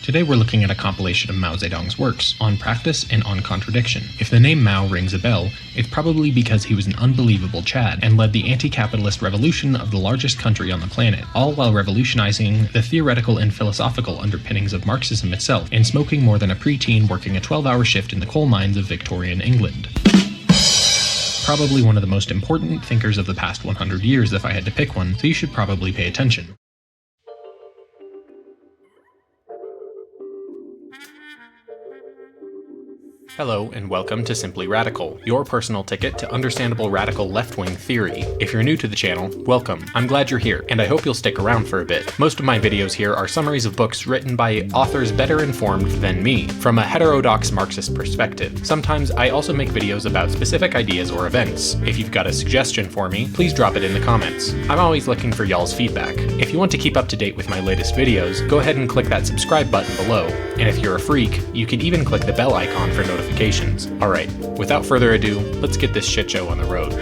Today we're looking at a compilation of Mao Zedong's works, on practice and on contradiction. If the name Mao rings a bell, it's probably because he was an unbelievable Chad and led the anti-capitalist revolution of the largest country on the planet, all while revolutionizing the theoretical and philosophical underpinnings of Marxism itself, and smoking more than a preteen working a 12-hour shift in the coal mines of Victorian England. Probably one of the most important thinkers of the past 100 years if I had to pick one, so you should probably pay attention. Hello, and welcome to Simply Radical, your personal ticket to understandable radical left-wing theory. If you're new to the channel, welcome. I'm glad you're here, and I hope you'll stick around for a bit. Most of my videos here are summaries of books written by authors better informed than me, from a heterodox Marxist perspective. Sometimes I also make videos about specific ideas or events. If you've got a suggestion for me, please drop it in the comments. I'm always looking for y'all's feedback. If you want to keep up to date with my latest videos, go ahead and click that subscribe button below. And if you're a freak, you can even click the bell icon for notifications. Alright, without further ado, let's get this shit show on the road.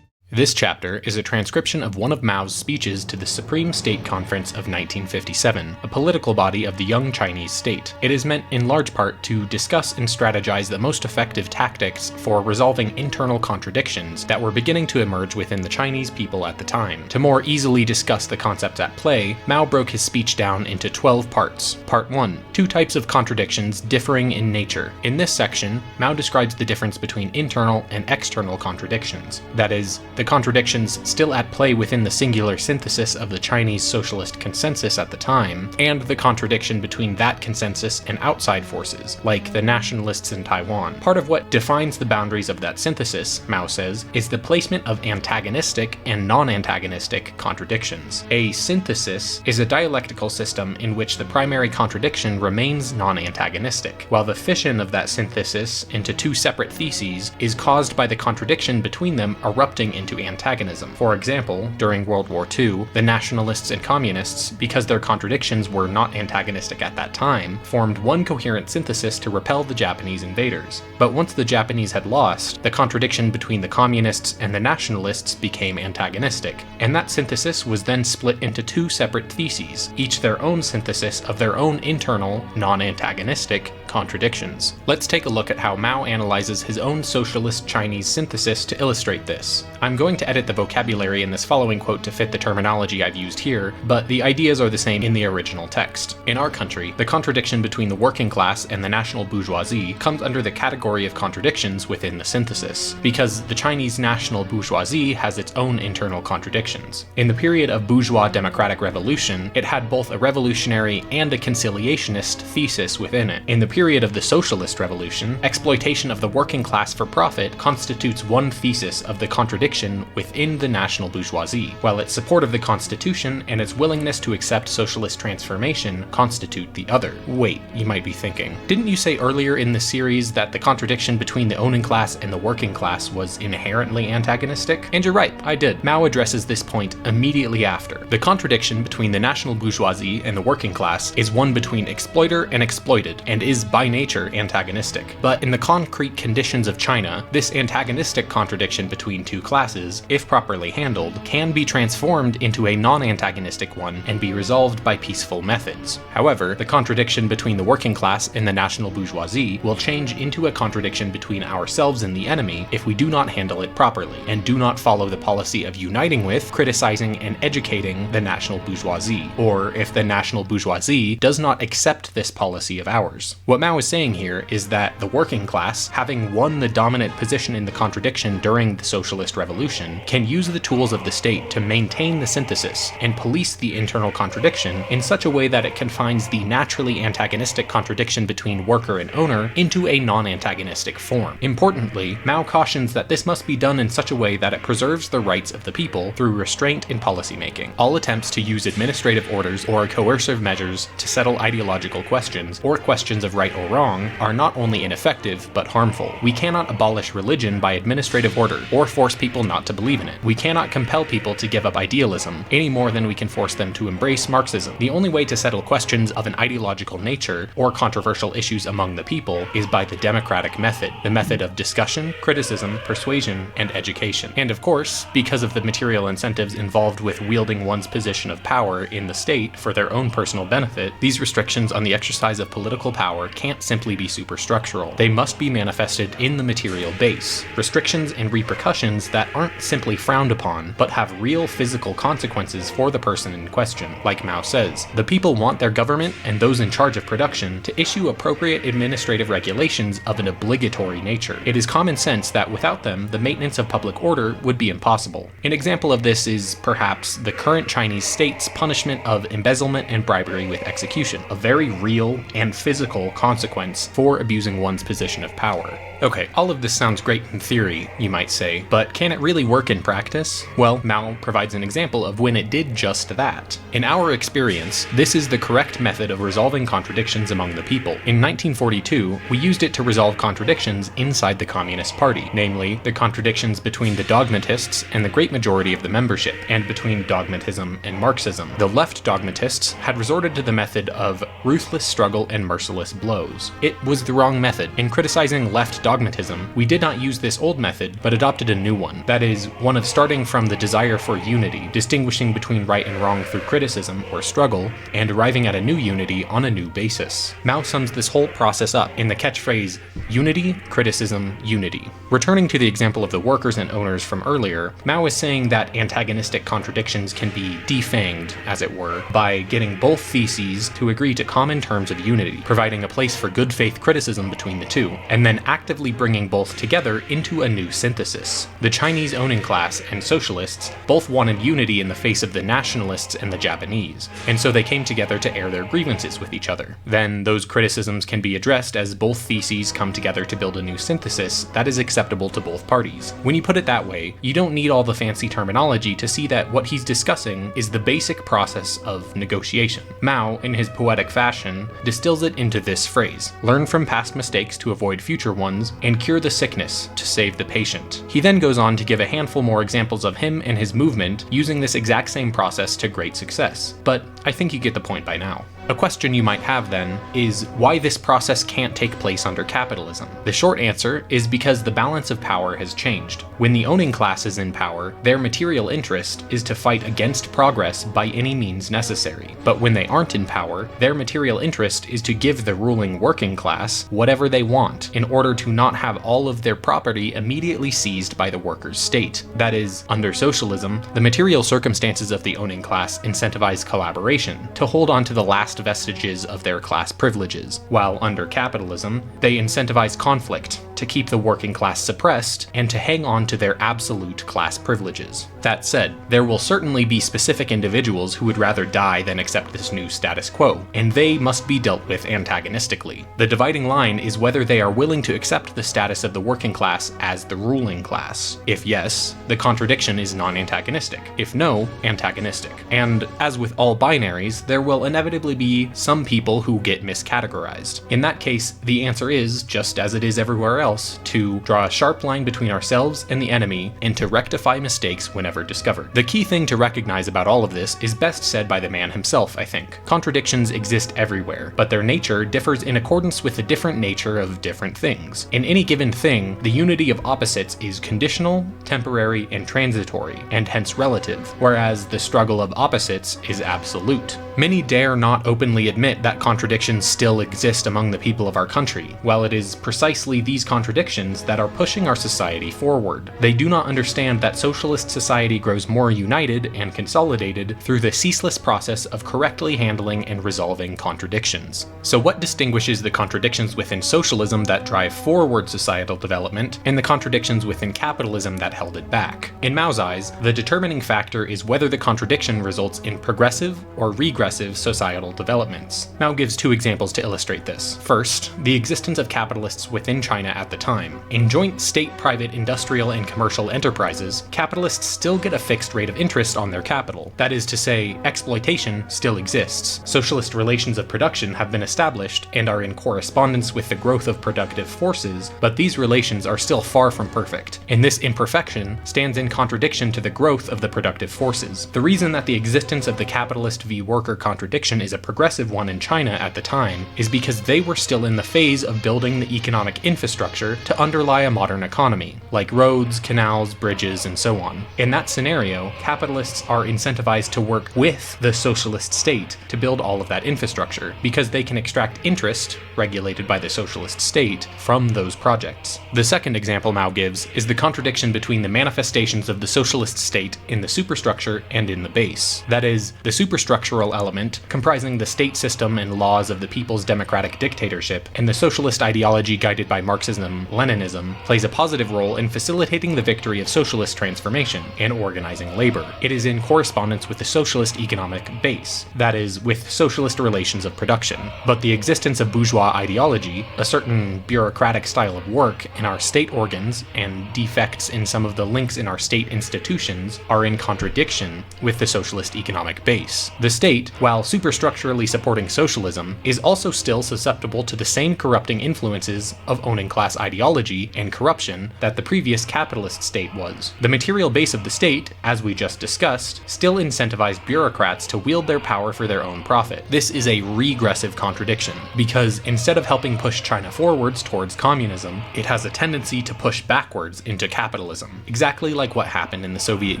This chapter is a transcription of one of Mao's speeches to the Supreme State Conference of 1957, a political body of the young Chinese state. It is meant in large part to discuss and strategize the most effective tactics for resolving internal contradictions that were beginning to emerge within the Chinese people at the time. To more easily discuss the concepts at play, Mao broke his speech down into 12 parts. Part 1. Two types of contradictions differing in nature. In this section, Mao describes the difference between internal and external contradictions. That is, the contradictions still at play within the singular synthesis of the Chinese socialist consensus at the time, and the contradiction between that consensus and outside forces, like the nationalists in Taiwan. Part of what defines the boundaries of that synthesis, Mao says, is the placement of antagonistic and non-antagonistic contradictions. A synthesis is a dialectical system in which the primary contradiction remains non-antagonistic, while the fission of that synthesis into two separate theses is caused by the contradiction between them erupting into antagonism. For example, during World War II, the nationalists and communists, because their contradictions were not antagonistic at that time, formed one coherent synthesis to repel the Japanese invaders. But once the Japanese had lost, the contradiction between the communists and the nationalists became antagonistic, and that synthesis was then split into two separate theses, each their own synthesis of their own internal, non-antagonistic contradictions. Let's take a look at how Mao analyzes his own socialist Chinese synthesis to illustrate this. I'm going to edit the vocabulary in this following quote to fit the terminology I've used here, but the ideas are the same in the original text. In our country, the contradiction between the working class and the national bourgeoisie comes under the category of contradictions within the synthesis, because the Chinese national bourgeoisie has its own internal contradictions. In the period of bourgeois democratic revolution, it had both a revolutionary and a conciliationist thesis within it. In the period of the socialist revolution, exploitation of the working class for profit constitutes one thesis of the contradiction within the national bourgeoisie, while its support of the Constitution and its willingness to accept socialist transformation constitute the other. Wait, you might be thinking, didn't you say earlier in the series that the contradiction between the owning class and the working class was inherently antagonistic? And you're right, I did. Mao addresses this point immediately after. The contradiction between the national bourgeoisie and the working class is one between exploiter and exploited, and is by nature antagonistic. But in the concrete conditions of China, this antagonistic contradiction between two classes, if properly handled, can be transformed into a non-antagonistic one and be resolved by peaceful methods. However, the contradiction between the working class and the national bourgeoisie will change into a contradiction between ourselves and the enemy if we do not handle it properly, and do not follow the policy of uniting with, criticizing, and educating the national bourgeoisie, or if the national bourgeoisie does not accept this policy of ours. What Mao is saying here is that the working class, having won the dominant position in the contradiction during the socialist revolution, can use the tools of the state to maintain the synthesis and police the internal contradiction in such a way that it confines the naturally antagonistic contradiction between worker and owner into a non-antagonistic form. Importantly, Mao cautions that this must be done in such a way that it preserves the rights of the people through restraint in policymaking. All attempts to use administrative orders or coercive measures to settle ideological questions or questions of right right or wrong, are not only ineffective, but harmful. We cannot abolish religion by administrative order, or force people not to believe in it. We cannot compel people to give up idealism, any more than we can force them to embrace Marxism. The only way to settle questions of an ideological nature, or controversial issues among the people, is by the democratic method, the method of discussion, criticism, persuasion, and education. And of course, because of the material incentives involved with wielding one's position of power in the state for their own personal benefit, these restrictions on the exercise of political power can't simply be superstructural. They must be manifested in the material base. Restrictions and repercussions that aren't simply frowned upon, but have real physical consequences for the person in question. Like Mao says, the people want their government and those in charge of production to issue appropriate administrative regulations of an obligatory nature. It is common sense that without them, the maintenance of public order would be impossible. An example of this is perhaps the current Chinese state's punishment of embezzlement and bribery with execution, a very real and physical consequence for abusing one's position of power. Okay, all of this sounds great in theory, you might say, but can it really work in practice? Well, Mao provides an example of when it did just that. In our experience, this is the correct method of resolving contradictions among the people. In 1942, we used it to resolve contradictions inside the Communist Party, namely the contradictions between the dogmatists and the great majority of the membership, and between dogmatism and Marxism. The left dogmatists had resorted to the method of ruthless struggle and merciless blows. It was the wrong method. In criticizing left dogmatism, we did not use this old method, but adopted a new one. That is, one of starting from the desire for unity, distinguishing between right and wrong through criticism or struggle, and arriving at a new unity on a new basis. Mao sums this whole process up in the catchphrase, unity, criticism, unity. Returning to the example of the workers and owners from earlier, Mao is saying that antagonistic contradictions can be defanged, as it were, by getting both theses to agree to common terms of unity, providing a place for good faith criticism between the two, and then actively bringing both together into a new synthesis. The Chinese owning class and socialists both wanted unity in the face of the nationalists and the Japanese, and so they came together to air their grievances with each other. Then those criticisms can be addressed as both theses come together to build a new synthesis that is acceptable to both parties. When you put it that way, you don't need all the fancy terminology to see that what he's discussing is the basic process of negotiation. Mao, in his poetic fashion, distills it into this phrase: learn from past mistakes to avoid future ones, and cure the sickness to save the patient. He then goes on to give a handful more examples of him and his movement using this exact same process to great success, but I think you get the point by now. A question you might have then is why this process can't take place under capitalism. The short answer is because the balance of power has changed. When the owning class is in power, their material interest is to fight against progress by any means necessary. But when they aren't in power, their material interest is to give the ruling working class whatever they want in order to not have all of their property immediately seized by the workers' state. That is, under socialism, the material circumstances of the owning class incentivize collaboration to hold on to the last vestiges of their class privileges, while under capitalism, they incentivize conflict to keep the working class suppressed and to hang on to their absolute class privileges. That said, there will certainly be specific individuals who would rather die than accept this new status quo, and they must be dealt with antagonistically. The dividing line is whether they are willing to accept the status of the working class as the ruling class. If yes, the contradiction is non-antagonistic. If no, antagonistic. And as with all binaries, there will inevitably be some people who get miscategorized. In that case, the answer is, just as it is everywhere else, to draw a sharp line between ourselves and the enemy and to rectify mistakes whenever discovered. The key thing to recognize about all of this is best said by the man himself, I think. Contradictions exist everywhere, but their nature differs in accordance with the different nature of different things. In any given thing, the unity of opposites is conditional, temporary, and transitory, and hence relative, whereas the struggle of opposites is absolute. Many dare not openly admit that contradictions still exist among the people of our country, while it is precisely these contradictions that are pushing our society forward. They do not understand that socialist society grows more united and consolidated through the ceaseless process of correctly handling and resolving contradictions. So what distinguishes the contradictions within socialism that drive forward societal development and the contradictions within capitalism that held it back? In Mao's eyes, the determining factor is whether the contradiction results in progressive or regressive societal developments. Mao gives two examples to illustrate this. First, the existence of capitalists within China at at the time. In joint state-private industrial and commercial enterprises, capitalists still get a fixed rate of interest on their capital. That is to say, exploitation still exists. Socialist relations of production have been established and are in correspondence with the growth of productive forces, but these relations are still far from perfect, and this imperfection stands in contradiction to the growth of the productive forces. The reason that the existence of the capitalist v. worker contradiction is a progressive one in China at the time is because they were still in the phase of building the economic infrastructure to underlie a modern economy, like roads, canals, bridges, and so on. In that scenario, capitalists are incentivized to work with the socialist state to build all of that infrastructure, because they can extract interest, regulated by the socialist state, from those projects. The second example Mao gives is the contradiction between the manifestations of the socialist state in the superstructure and in the base. That is, the superstructural element, comprising the state system and laws of the people's democratic dictatorship, and the socialist ideology guided by Marxism-Leninism, plays a positive role in facilitating the victory of socialist transformation and organizing labor. It is in correspondence with the socialist economic base, that is, with socialist relations of production. But the existence of bourgeois ideology, a certain bureaucratic style of work in our state organs, and defects in some of the links in our state institutions are in contradiction with the socialist economic base. The state, while superstructurally supporting socialism, is also still susceptible to the same corrupting influences of owning class ideology and corruption that the previous capitalist state was. The material base of the state, as we just discussed, still incentivized bureaucrats to wield their power for their own profit. This is a regressive contradiction, because instead of helping push China forwards towards communism, it has a tendency to push backwards into capitalism, exactly like what happened in the Soviet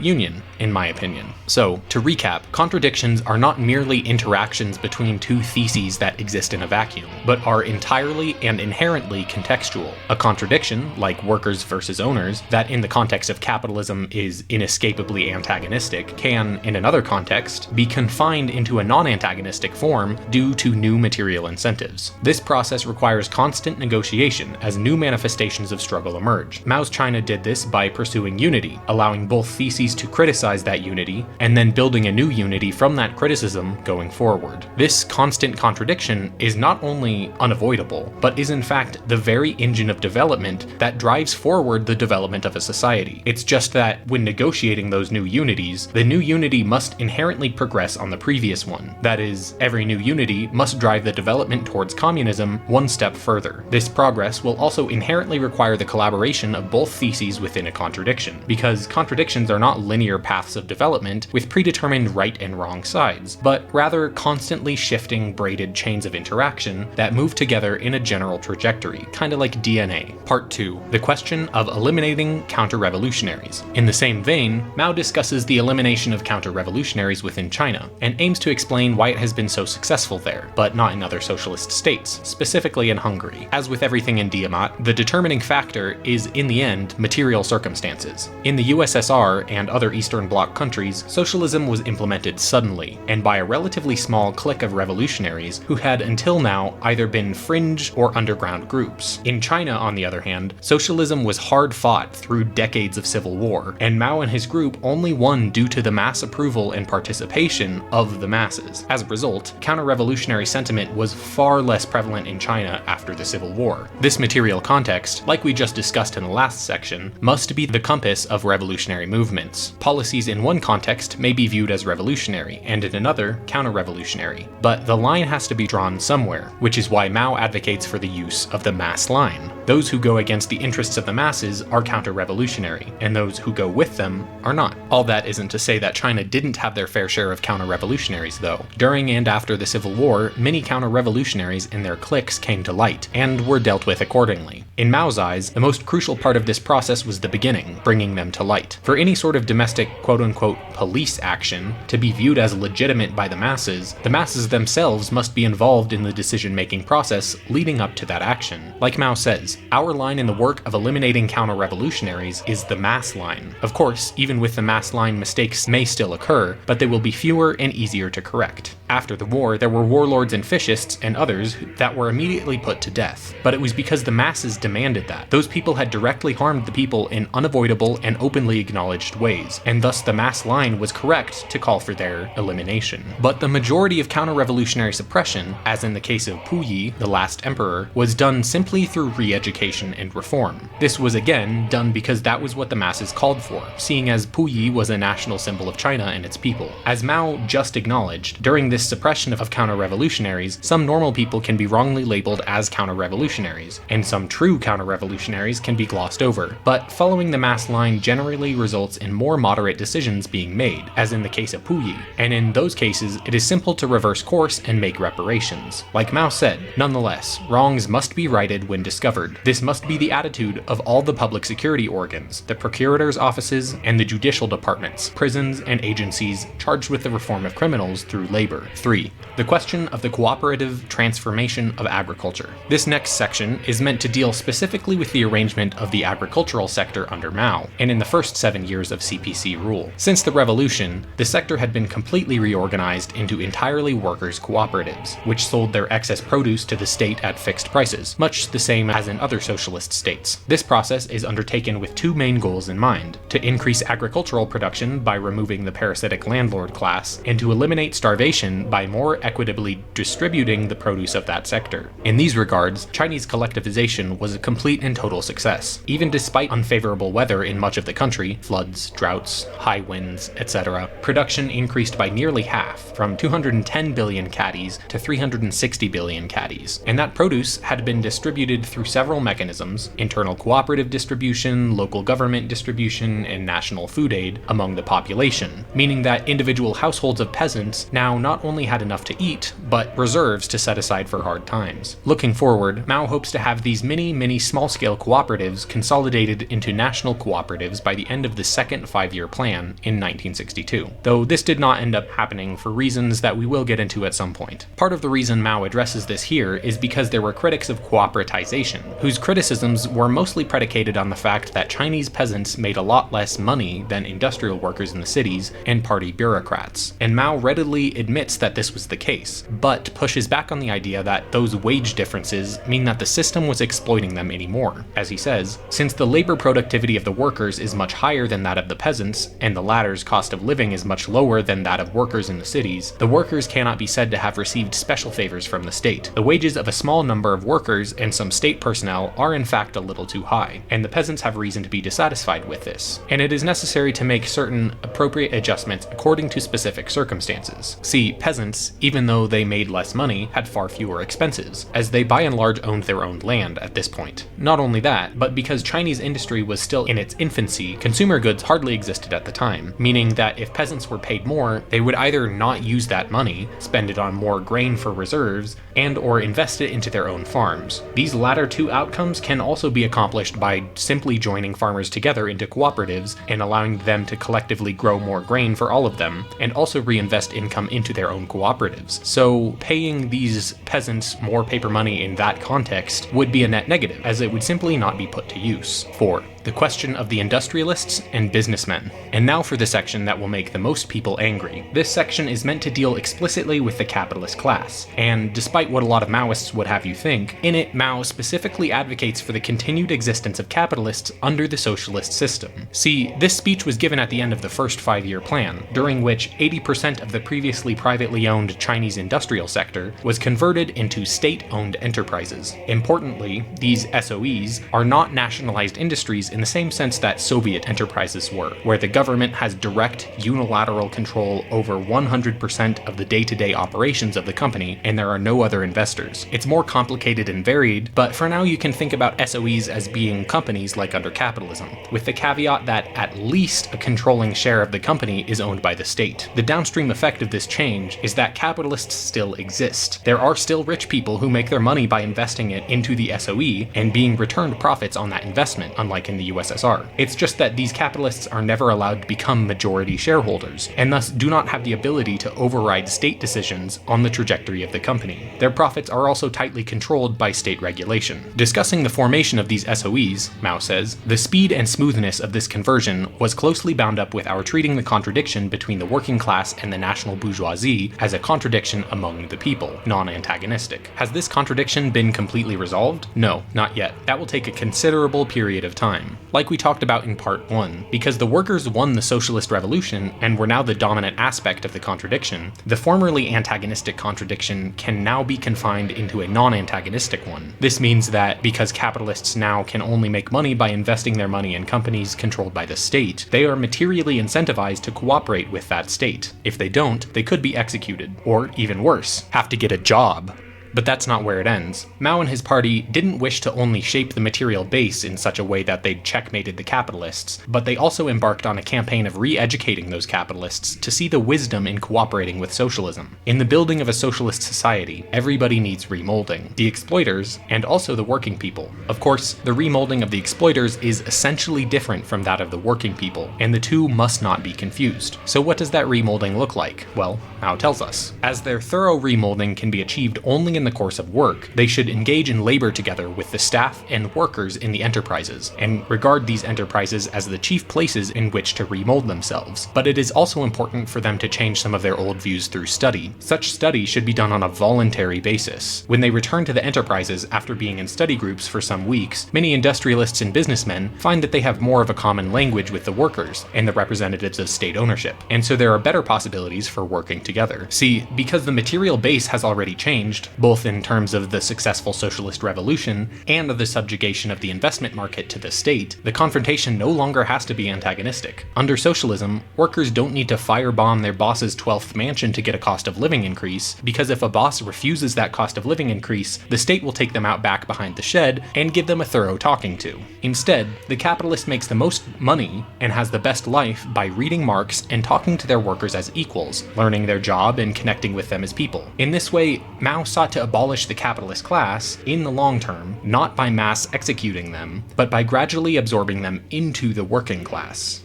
Union, in my opinion. So, to recap, contradictions are not merely interactions between two theses that exist in a vacuum, but are entirely and inherently contextual. A contradiction, like workers versus owners, that in the context of capitalism is inescapably antagonistic, can, in another context, be confined into a non-antagonistic form due to new material incentives. This process requires constant negotiation as new manifestations of struggle emerge. Mao's China did this by pursuing unity, allowing both theses to criticize that unity, and then building a new unity from that criticism going forward. This constant contradiction is not only unavoidable, but is in fact the very engine of development that drives forward the development of a society. It's just that when negotiating those new unities, the new unity must inherently progress on the previous one. That is, every new unity must drive the development towards communism one step further. This progress will also inherently require the collaboration of both theses within a contradiction, because contradictions are not linear paths of development with predetermined right and wrong sides, but rather constantly shifting braided chains of interaction that move together in a general trajectory, kinda like DNA. Part 2. The question of eliminating counter-revolutionaries. In the same vein, Mao discusses the elimination of counter-revolutionaries within China, and aims to explain why it has been so successful there, but not in other socialist states, specifically in Hungary. As with everything in Diamat, the determining factor is, in the end, material circumstances. In the USSR and other Eastern Bloc countries, socialism was implemented suddenly, and by a relatively small clique of revolutionaries who had until now either been fringe or underground groups. In China, on the other hand, socialism was hard fought through decades of civil war, and Mao and his group only won due to the mass approval and participation of the masses. As a result, counter-revolutionary sentiment was far less prevalent in China after the Civil War. This material context, like we just discussed in the last section, must be the compass of revolutionary movements. Policies in one context may be viewed as revolutionary, and in another, counter-revolutionary. But the line has to be drawn somewhere, which is why Mao advocates for the use of the mass line. Those who go against the interests of the masses are counter-revolutionary, and those who go with them are not. All that isn't to say that China didn't have their fair share of counter-revolutionaries, though. During and after the Civil War, many counter-revolutionaries and their cliques came to light, and were dealt with accordingly. In Mao's eyes, the most crucial part of this process was the beginning, bringing them to light. For any sort of domestic quote-unquote police action to be viewed as legitimate by the masses themselves must be involved in the decision-making process leading up to that action. Like Mao says, our line in the work of eliminating counter-revolutionaries is the mass line. Of course, even with the mass line, mistakes may still occur, but they will be fewer and easier to correct. After the war, there were warlords and fascists and others that were immediately put to death. But it was because the masses demanded that. Those people had directly harmed the people in unavoidable and openly acknowledged ways, and thus the mass line was correct to call for their elimination. But the majority of counter-revolutionary suppression, as in the case of Puyi, the last emperor, was done simply through re-education and reform. This was again done because that was what the masses called for, seeing as Puyi was a national symbol of China and its people. As Mao just acknowledged, during this suppression of counter-revolutionaries, some normal people can be wrongly labeled as counter-revolutionaries, and some true counter-revolutionaries can be glossed over. But following the mass line generally results in more moderate decisions being made, as in the case of Puyi, and in those cases it is simple to reverse course and make reparations. Like Mao said, nonetheless, wrongs must be righted when discovered. This must be the attitude of all the public security organs, the procurator's offices, and the judicial departments, prisons, and agencies charged with the reform of criminals through labor. 3. The question of the cooperative transformation of agriculture. This next section is meant to deal specifically with the arrangement of the agricultural sector under Mao, and in the first 7 years of CPC rule. Since the revolution, the sector had been completely reorganized into entirely workers' cooperatives, which sold their excess produce to the state at fixed prices, much the same as in other socialist states. This process is undertaken with two main goals in mind: to increase agricultural production by removing the parasitic landlord class, and to eliminate starvation by more equitably distributing the produce of that sector. In these regards, Chinese collectivization was a complete and total success. Even despite unfavorable weather in much of the country, floods, droughts, high winds, etc., production increased by nearly half, from 210 billion caddies to 360 billion caddies. And that produce had been distributed through several mechanisms: internal cooperative distribution, local government distribution, and national food aid among the population, meaning that individual households of peasants now not only had enough to eat, but reserves to set aside for hard times. Looking forward, Mao hopes to have these many small-scale cooperatives consolidated into national cooperatives by the end of the second 5-year plan in 1962, though this did not end up happening for reasons that we will get into at some point. Part of the reason Mao addresses this here is because there were critics of cooperatization, whose criticisms were mostly predicated on the fact that Chinese peasants made a lot less money than industrial workers in the cities and party bureaucrats, and Mao readily admits that this was the case, but pushes back on the idea that those wage differences mean that the system was exploiting them anymore. As he says, since the labor productivity of the workers is much higher than that of the peasants, and the latter's cost of living is much lower than that of workers in the cities, the workers cannot be said to have received special favors from the state. The wages of a small number of workers and some state personnel are in fact a little too high, and the peasants have reason to be dissatisfied with this, and it is necessary to make certain appropriate adjustments according to specific circumstances. See, peasants, even though they made less money, had far fewer expenses, as they by and large owned their own land at this point. Not only that, but because Chinese industry was still in its infancy, consumer goods hardly existed at the time, meaning that if peasants were paid more, they would either not use that money, spend it on more grain for reserves, and or invest it into their own farms. These latter two outcomes can also be accomplished by simply joining farmers together into cooperatives and allowing them to collectively grow more grain for all of them, and also reinvest income into their own cooperatives. So paying these peasants more paper money in that context would be a net negative, as it would simply not be put to use. 4. The question of the industrialists and businessmen. And now for the section that will make the most people angry. This section is meant to deal explicitly with the capitalist class, and despite what a lot of Maoists would have you think, in it Mao specifically advocates for the continued existence of capitalists under the socialist system. See, this speech was given at the end of the first 5-year plan, during which 80% of the previously privately owned Chinese industrial sector was converted into state-owned enterprises. Importantly, these SOEs are not nationalized industries in the same sense that Soviet enterprises were, where the government has direct, unilateral control over 100% of the day-to-day operations of the company, and there are no other investors. It's more complicated and varied, but for now you can think about SOEs as being companies like under capitalism, with the caveat that at least a controlling share of the company is owned by the state. The downstream effect of this change is that capitalists still exist. There are still rich people who make their money by investing it into the SOE and being returned profits on that investment, unlike in the USSR. It's just that these capitalists are never allowed to become majority shareholders, and thus do not have the ability to override state decisions on the trajectory of the company. Their profits are also tightly controlled by state regulation. Discussing the formation of these SOEs, Mao says, "The speed and smoothness of this conversion was closely bound up with our treating the contradiction between the working class and the national bourgeoisie as a contradiction among the people, non-antagonistic. Has this contradiction been completely resolved? No, not yet. That will take a considerable period of time. Like we talked about in part 1, because the workers won the socialist revolution and were now the dominant aspect of the contradiction, the formerly antagonistic contradiction can now be confined into a non-antagonistic one. This means that because capitalists now can only make money by investing their money in companies controlled by the state, they are materially incentivized to cooperate with that state. If they don't, they could be executed, or even worse, have to get a job." But that's not where it ends. Mao and his party didn't wish to only shape the material base in such a way that they'd checkmated the capitalists, but they also embarked on a campaign of re-educating those capitalists to see the wisdom in cooperating with socialism. In the building of a socialist society, everybody needs remolding. The exploiters, and also the working people. Of course, the remolding of the exploiters is essentially different from that of the working people, and the two must not be confused. So what does that remolding look like? Well, Mao tells us. As their thorough remolding can be achieved only in the course of work, they should engage in labor together with the staff and workers in the enterprises, and regard these enterprises as the chief places in which to remold themselves. But it is also important for them to change some of their old views through study. Such study should be done on a voluntary basis. When they return to the enterprises after being in study groups for some weeks, many industrialists and businessmen find that they have more of a common language with the workers and the representatives of state ownership, and so there are better possibilities for working together. See, because the material base has already changed, both in terms of the successful socialist revolution and of the subjugation of the investment market to the state, the confrontation no longer has to be antagonistic. Under socialism, workers don't need to firebomb their boss's 12th mansion to get a cost of living increase, because if a boss refuses that cost of living increase, the state will take them out back behind the shed and give them a thorough talking to. Instead, the capitalist makes the most money and has the best life by reading Marx and talking to their workers as equals, learning their job and connecting with them as people. In this way, Mao sought to abolish the capitalist class in the long term, not by mass executing them, but by gradually absorbing them into the working class.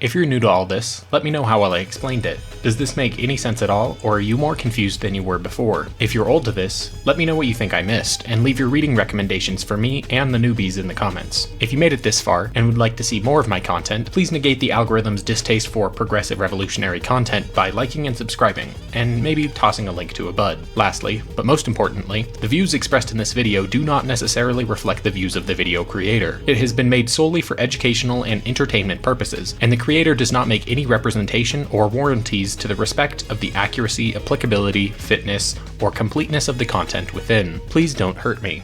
If you're new to all this, let me know how well I explained it. Does this make any sense at all, or are you more confused than you were before? If you're old to this, let me know what you think I missed, and leave your reading recommendations for me and the newbies in the comments. If you made it this far, and would like to see more of my content, please negate the algorithm's distaste for progressive revolutionary content by liking and subscribing, and maybe tossing a link to a bud. Lastly, but most importantly, the views expressed in this video do not necessarily reflect the views of the video creator. It has been made solely for educational and entertainment purposes, and the creator does not make any representation or warranties to the respect of the accuracy, applicability, fitness, or completeness of the content within. Please don't hurt me.